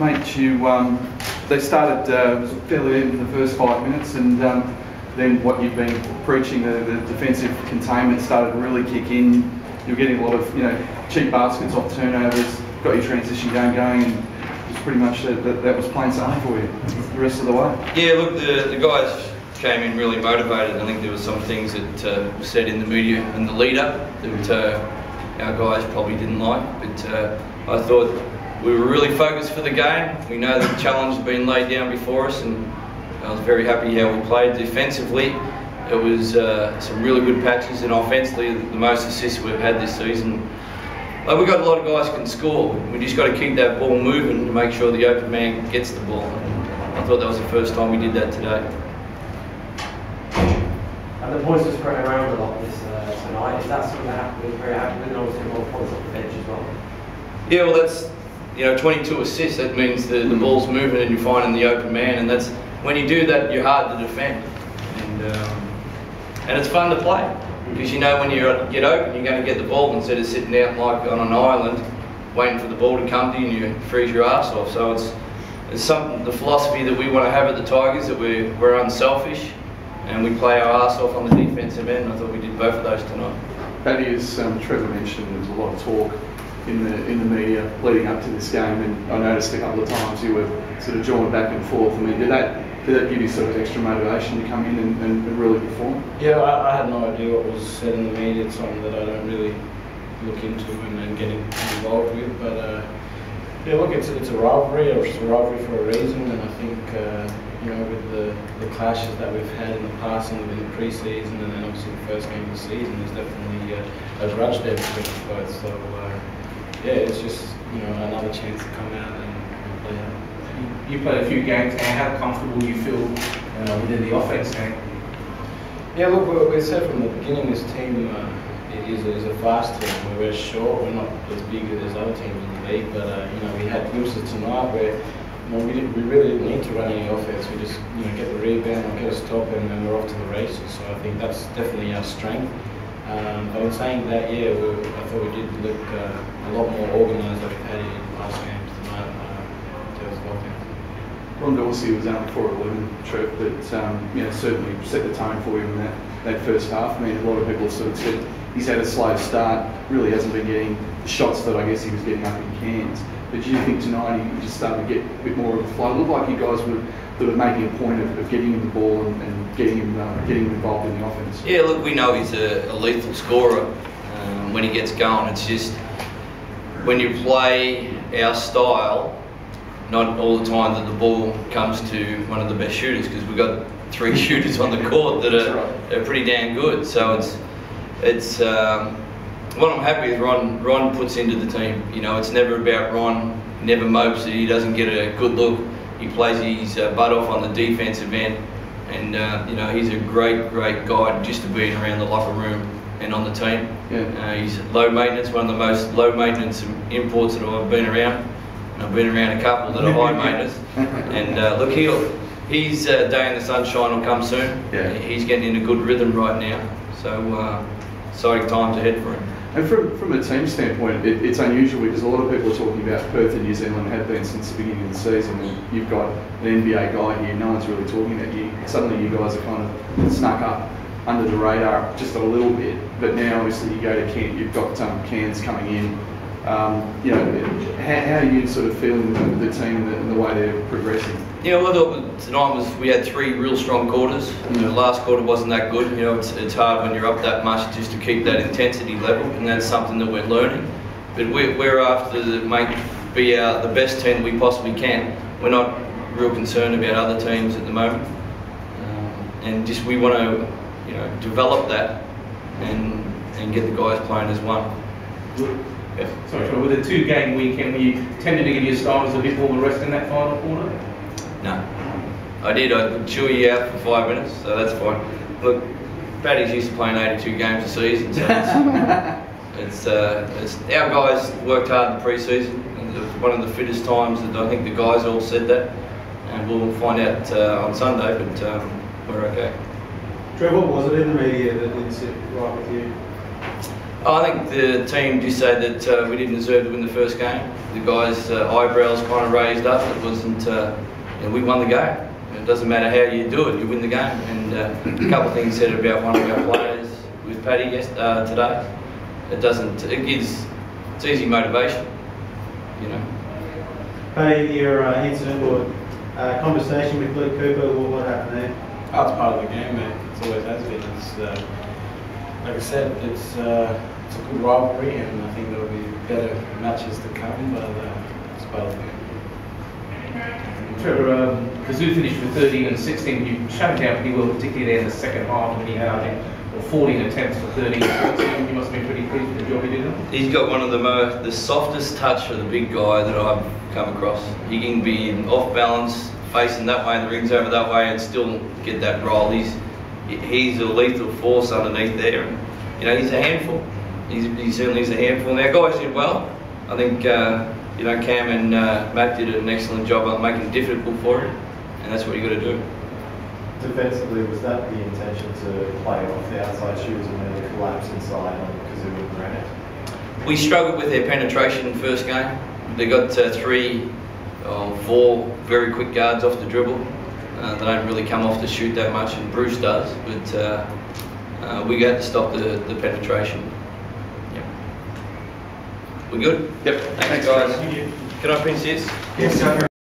Mate, they started it was fairly in the first 5 minutes, and then what you've been preaching, the defensive containment started to really kick in. You're getting a lot of cheap baskets off turnovers, got your transition game going, and it was pretty much that was plain sailing for you the rest of the way. Yeah, look, the guys came in really motivated. I think there were some things that were said in the media and the lead-up that our guys probably didn't like, but I thought we were really focused for the game. We know that the challenge has been laid down before us, and I was very happy how we played. Defensively, it was some really good patches, and offensively, the most assists we've had this season. We've got a lot of guys who can score. We just got to keep that ball moving to make sure the open man gets the ball. And I thought that was the first time we did that today. And the boys were spreading around a lot this tonight. Is that something that we're very happy with, and obviously more points off the bench as well? Yeah, well, that's 22 assists. That means the ball's moving and you're finding the open man, and that's when you do that, you're hard to defend, and it's fun to play because when you get open, you're going to get the ball instead of sitting out like on an island waiting for the ball to come to you and you freeze your ass off. So it's something, the philosophy that we want to have at the Tigers, that we're unselfish and we play our ass off on the defensive end. I thought we did both of those tonight. Paddy, as Trevor mentioned, there was a lot of talk in the media leading up to this game, and I noticed a couple of times you were sort of jawing back and forth. I mean, did that give you sort of extra motivation to come in and really perform? Yeah, I had no idea what was said in the media. It's something that I don't really look into and get involved with. But yeah, look, it's a rivalry. It's a rivalry for a reason, and I think with the clashes that we've had in the past and in the pre-season, and then obviously the first game of the season, there's definitely a grudge there between us both. So yeah, it's just another chance to come out and play out. You played a few games, and how comfortable you feel within the offense game? Yeah, look, we said from the beginning, this team is a fast team. We're short, we're not as big as other teams in the league, but we had glimpses tonight where we really didn't need to run any offense. We just get the rebound, or get a stop, and then we're off to the races. So I think that's definitely our strength. But in saying that, yeah, I thought we did look a lot more organised than we've had in past games tonight in terms of offense. Ron Dorsey was only 4-11, Trev, but certainly set the tone for you in that first half. I mean, a lot of people have sort of said he's had a slow start, really hasn't been getting the shots that I guess he was getting up in Cairns. But do you think tonight he just started to get a bit more of a flow? It looked like you guys were sort of making a point of getting him the ball and getting him involved in the offense. Yeah, look, we know he's a lethal scorer when he gets going. It's just when you play our style, not all the time that the ball comes to one of the best shooters, because we've got 3 shooters on the court that are pretty damn good. So it's what I'm happy with Ron puts into the team. It's never about Ron, never mopes that he doesn't get a good look. He plays his butt off on the defensive end, and he's a great guy just to be around the locker room and on the team. Yeah. He's low maintenance, one of the most low maintenance imports that I've been around. And I've been around a couple that are high maintenance. And look, his day in the sunshine will come soon. Yeah. He's getting in a good rhythm right now. So exciting times ahead for him. And from a team standpoint, it's unusual because a lot of people are talking about Perth and New Zealand have been since the beginning of the season, and you've got an NBA guy here, no one's really talking about you. Suddenly you guys are kind of snuck up under the radar just a little bit, but now obviously you go to Cairns, you've got Cairns coming in. How are you sort of feeling the team and the way they're progressing? Yeah, well, tonight we had 3 real strong quarters. The last quarter wasn't that good. It's hard when you're up that much just to keep that intensity level, and that's something that we're learning. But we're after to be the best team we possibly can. We're not real concerned about other teams at the moment, and just we want to develop that and get the guys playing as one. Yeah. Sorry, with a 2-game weekend, were you tended to give your starters a bit more of a rest in that final quarter? No, I did. I chew you out for 5 minutes, so that's fine. Look, Paddy's used to playing 82 games a season, so it's our guys worked hard in the pre-season. And it was one of the fittest times that I think the guys all said that, and we'll find out on Sunday. But we're okay. Trevor, what was it in the media that didn't sit right with you? I think the team just said that we didn't deserve to win the first game. The guys' eyebrows kind of raised up. It wasn't, we won the game. It doesn't matter how you do it, you win the game. And a couple of things said about one of our players with Paddy today. It's easy motivation, you know. Paddy, your incident or conversation with Luke Cooper, what happened there? That's part of the game, mate. It always has been. It's, like I said, it's a good rivalry, and I think there will be better matches to come, but it's part of the game. Trevor, the Zoo finished with 13 and 16. You shut it down pretty well, particularly there in the second half when he had, I think, 14 attempts for 13 points. You must have been pretty pleased with the job he did. He's got one of the softest touch for the big guy that I've come across. He can be off balance, facing that way, and the ring's over that way, and still get that roll. He's a lethal force underneath there. And, you know, he's a handful. He certainly is a handful. Now, guys did well. I think Cam and Matt did an excellent job of making it difficult for him, and that's what you got to do. Defensively, was that the intention to play off the outside shoes and then collapse inside on Kazoo and Granite? We struggled with their penetration in the first game. They got 3 or 4 very quick guards off the dribble. They don't really come off to shoot that much, and Bruce does, but we got to stop the penetration. Yep. We good? Yep. Thanks guys. Can I pinch this? Yes, sir.